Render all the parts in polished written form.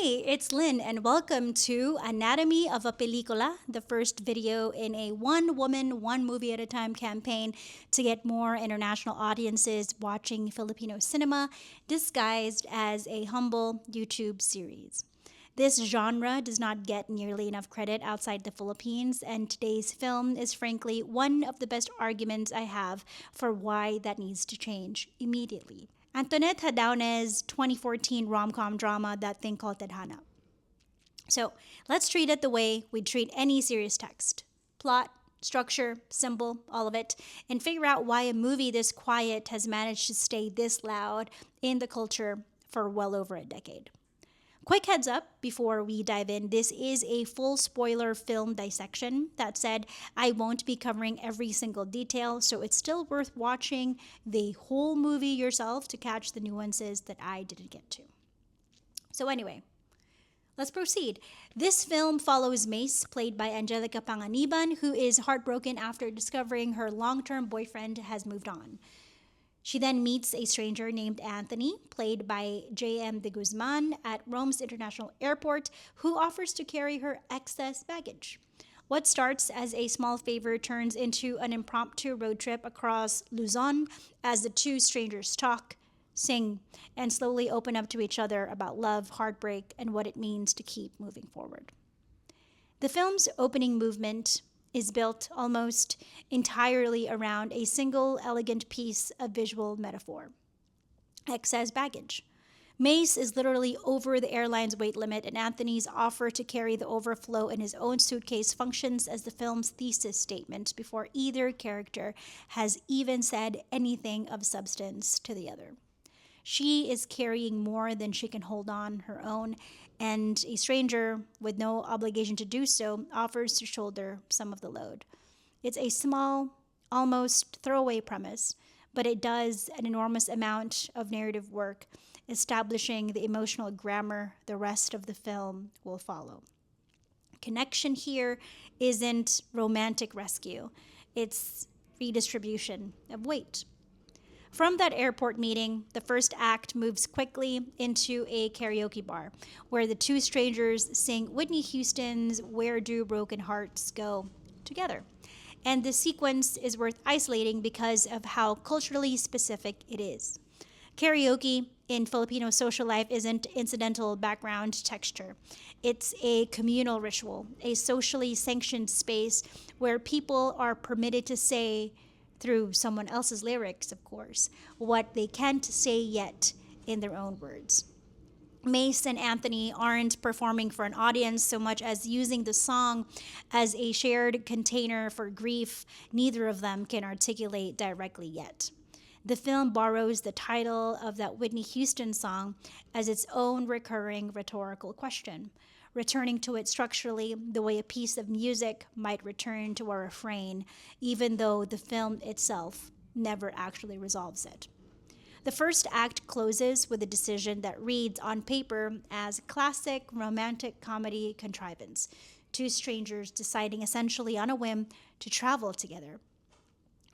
Hey, it's Lynn, and welcome to Anatomy of a Pelikula, the first video in a one woman, one movie at a time campaign to get more international audiences watching Filipino cinema disguised as a humble YouTube series. This genre does not get nearly enough credit outside the Philippines, and today's film is frankly one of the best arguments I have for why that needs to change immediately. Antoinette Hadaune's 2014 rom-com drama, That Thing Called Tadhana. So let's treat it the way we'd treat any serious text. Plot, structure, symbol, all of it, and figure out why a movie this quiet has managed to stay this loud in the culture for well over a decade. Quick heads up before we dive in, this is a full spoiler film dissection. That said, I won't be covering every single detail, so it's still worth watching the whole movie yourself to catch the nuances that I didn't get to. So anyway, let's proceed. This film follows Mace, played by Angelica Panganiban, who is heartbroken after discovering her long-term boyfriend has moved on. She then meets a stranger named Anthony, played by J.M. de Guzman, at Rome's International Airport, who offers to carry her excess baggage. What starts as a small favor turns into an impromptu road trip across Luzon as the two strangers talk, sing, and slowly open up to each other about love, heartbreak, and what it means to keep moving forward. The film's opening movement is built almost entirely around a single elegant piece of visual metaphor: excess baggage. Mace is literally over the airline's weight limit, and Anthony's offer to carry the overflow in his own suitcase functions as the film's thesis statement before either character has even said anything of substance to the other. She is carrying more than she can hold on her own, and a stranger, with no obligation to do so, offers to shoulder some of the load. It's a small, almost throwaway premise, but it does an enormous amount of narrative work, establishing the emotional grammar the rest of the film will follow. Connection here isn't romantic rescue, it's redistribution of weight. From that airport meeting, the first act moves quickly into a karaoke bar where the two strangers sing Whitney Houston's Where Do Broken Hearts Go together. And the sequence is worth isolating because of how culturally specific it is. Karaoke in Filipino social life isn't incidental background texture. It's a communal ritual, a socially sanctioned space where people are permitted to say, through someone else's lyrics, of course, what they can't say yet in their own words. Mace and Anthony aren't performing for an audience so much as using the song as a shared container for grief neither of them can articulate directly yet. The film borrows the title of that Whitney Houston song as its own recurring rhetorical question, returning to it structurally the way a piece of music might return to a refrain, even though the film itself never actually resolves it. The first act closes with a decision that reads on paper as classic romantic comedy contrivance, two strangers deciding essentially on a whim to travel together.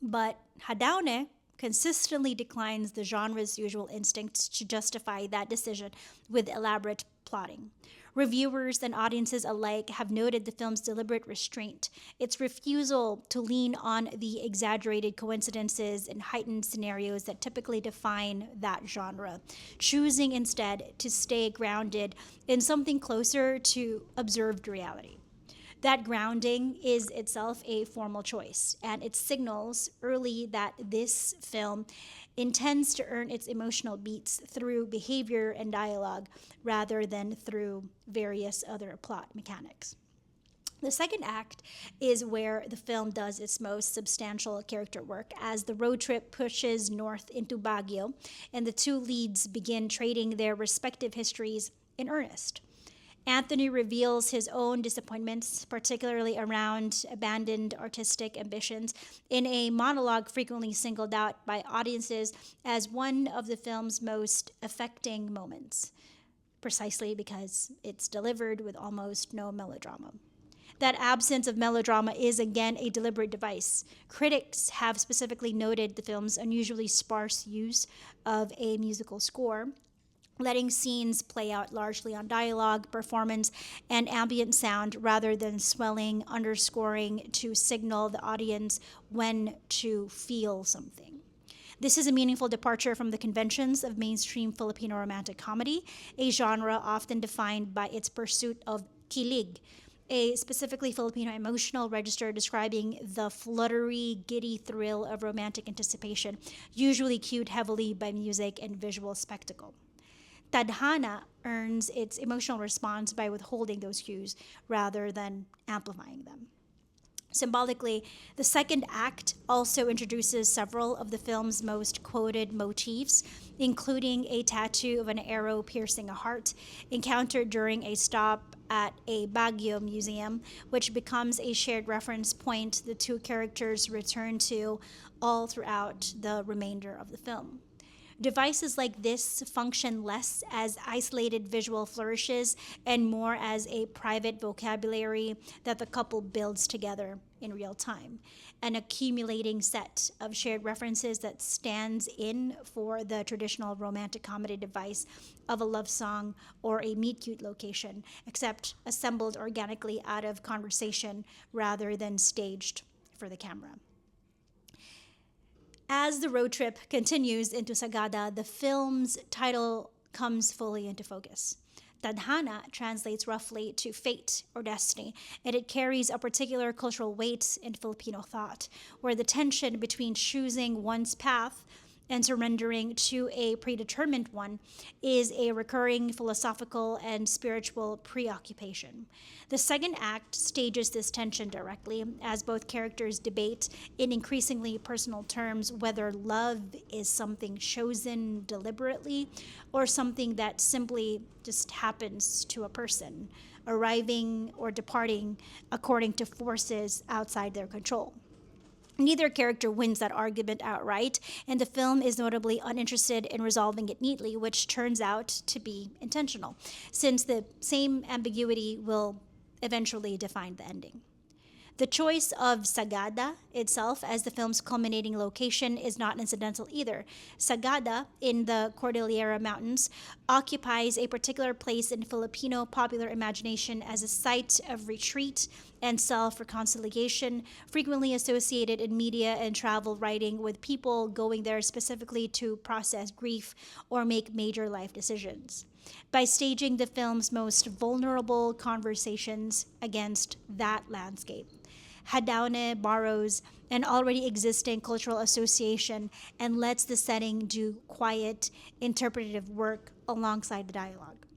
But Hadaune consistently declines the genre's usual instincts to justify that decision with elaborate plotting. Reviewers and audiences alike have noted the film's deliberate restraint, its refusal to lean on the exaggerated coincidences and heightened scenarios that typically define that genre, choosing instead to stay grounded in something closer to observed reality. That grounding is itself a formal choice, and it signals early that this film intends to earn its emotional beats through behavior and dialogue rather than through various other plot mechanics. The second act is where the film does its most substantial character work as the road trip pushes north into Baguio and the two leads begin trading their respective histories in earnest. Anthony reveals his own disappointments, particularly around abandoned artistic ambitions, in a monologue frequently singled out by audiences as one of the film's most affecting moments, precisely because it's delivered with almost no melodrama. That absence of melodrama is again a deliberate device. Critics have specifically noted the film's unusually sparse use of a musical score, letting scenes play out largely on dialogue, performance, and ambient sound rather than swelling, underscoring to signal the audience when to feel something. This is a meaningful departure from the conventions of mainstream Filipino romantic comedy, a genre often defined by its pursuit of kilig, a specifically Filipino emotional register describing the fluttery, giddy thrill of romantic anticipation, usually cued heavily by music and visual spectacle. Tadhana earns its emotional response by withholding those cues rather than amplifying them. Symbolically, the second act also introduces several of the film's most quoted motifs, including a tattoo of an arrow piercing a heart, encountered during a stop at a Baguio museum, which becomes a shared reference point the two characters return to all throughout the remainder of the film. Devices like this function less as isolated visual flourishes and more as a private vocabulary that the couple builds together in real time, an accumulating set of shared references that stands in for the traditional romantic comedy device of a love song or a meet cute location, except assembled organically out of conversation rather than staged for the camera. As the road trip continues into Sagada, the film's title comes fully into focus. Tadhana translates roughly to fate or destiny, and it carries a particular cultural weight in Filipino thought, where the tension between choosing one's path and surrendering to a predetermined one is a recurring philosophical and spiritual preoccupation. The second act stages this tension directly as both characters debate in increasingly personal terms whether love is something chosen deliberately or something that simply just happens to a person, arriving or departing according to forces outside their control. Neither character wins that argument outright, and the film is notably uninterested in resolving it neatly, which turns out to be intentional, since the same ambiguity will eventually define the ending. The choice of Sagada itself as the film's culminating location is not incidental either. Sagada, in the Cordillera Mountains, occupies a particular place in Filipino popular imagination as a site of retreat and self reconciliation, frequently associated in media and travel writing with people going there specifically to process grief or make major life decisions. By staging the film's most vulnerable conversations against that landscape, Hadaone borrows an already existing cultural association and lets the setting do quiet, interpretative work alongside the dialogue.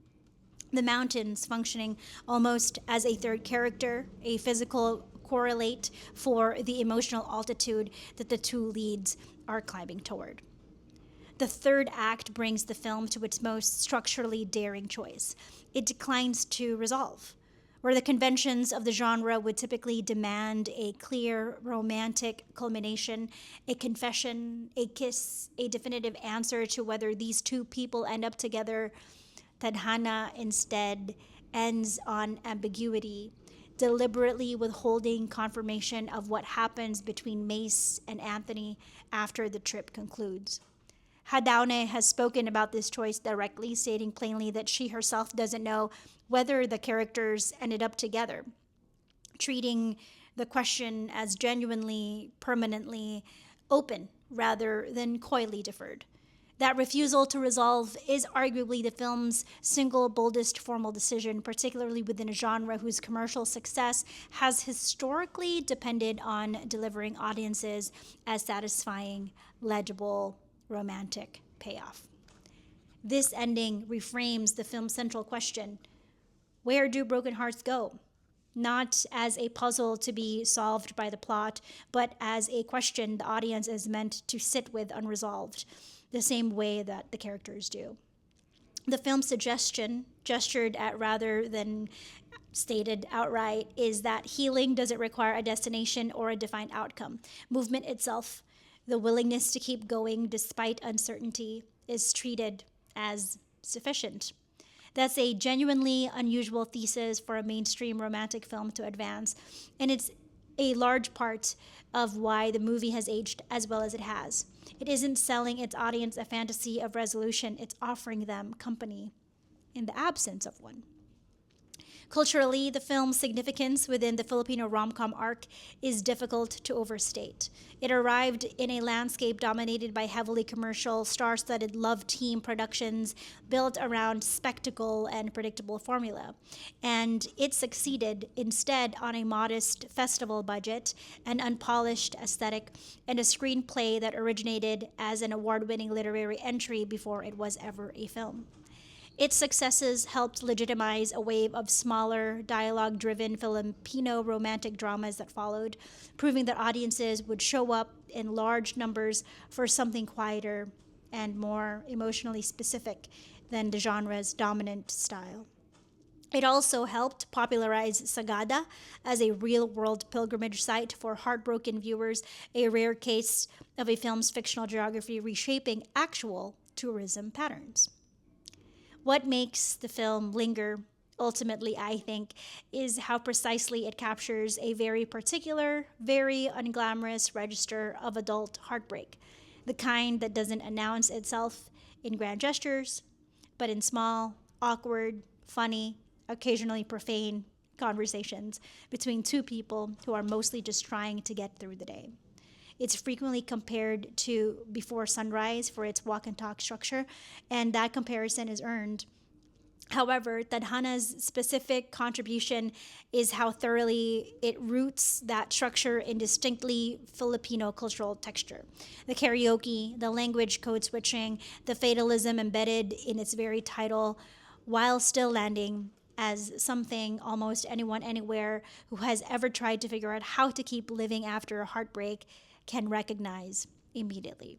The mountains functioning almost as a third character, a physical correlate for the emotional altitude that the two leads are climbing toward. The third act brings the film to its most structurally daring choice. It declines to resolve. Where the conventions of the genre would typically demand a clear romantic culmination, a confession, a kiss, a definitive answer to whether these two people end up together, Tadhana instead ends on ambiguity, deliberately withholding confirmation of what happens between Mace and Anthony after the trip concludes. Hadaune has spoken about this choice directly, stating plainly that she herself doesn't know whether the characters ended up together, treating the question as genuinely, permanently open rather than coyly deferred. That refusal to resolve is arguably the film's single boldest formal decision, particularly within a genre whose commercial success has historically depended on delivering audiences as satisfying, legible, romantic payoff. This ending reframes the film's central question: where do broken hearts go? Not as a puzzle to be solved by the plot, but as a question the audience is meant to sit with unresolved, the same way that the characters do. The film's suggestion, gestured at rather than stated outright, is that healing doesn't require a destination or a defined outcome. Movement itself, the willingness to keep going despite uncertainty, is treated as sufficient. That's a genuinely unusual thesis for a mainstream romantic film to advance, and it's a large part of why the movie has aged as well as it has. It isn't selling its audience a fantasy of resolution, it's offering them company in the absence of one. Culturally, the film's significance within the Filipino rom-com arc is difficult to overstate. It arrived in a landscape dominated by heavily commercial, star-studded love team productions built around spectacle and predictable formula. And it succeeded instead on a modest festival budget, an unpolished aesthetic, and a screenplay that originated as an award-winning literary entry before it was ever a film. Its successes helped legitimize a wave of smaller, dialogue driven Filipino romantic dramas that followed, proving that audiences would show up in large numbers for something quieter and more emotionally specific than the genre's dominant style. It also helped popularize Sagada as a real world pilgrimage site for heartbroken viewers, a rare case of a film's fictional geography reshaping actual tourism patterns. What makes the film linger, ultimately, I think, is how precisely it captures a very particular, very unglamorous register of adult heartbreak. The kind that doesn't announce itself in grand gestures, but in small, awkward, funny, occasionally profane conversations between two people who are mostly just trying to get through the day. It's frequently compared to Before Sunrise for its walk and talk structure, and that comparison is earned. However, Tadhana's specific contribution is how thoroughly it roots that structure in distinctly Filipino cultural texture. The karaoke, the language code switching, the fatalism embedded in its very title, while still landing as something almost anyone anywhere who has ever tried to figure out how to keep living after a heartbreak can recognize immediately.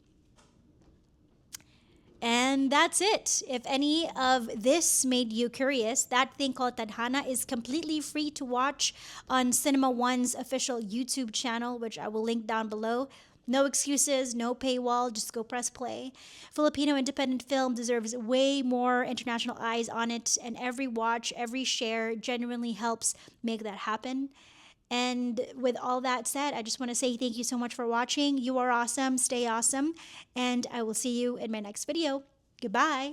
And that's it. If any of this made you curious, That Thing Called Tadhana is completely free to watch on Cinema One's official YouTube channel, which I will link down below. No excuses, no paywall, just go press play. Filipino independent film deserves way more international eyes on it, and every watch, every share genuinely helps make that happen. And with all that said, I just want to say thank you so much for watching. You are awesome, stay awesome, and I will see you in my next video. Goodbye.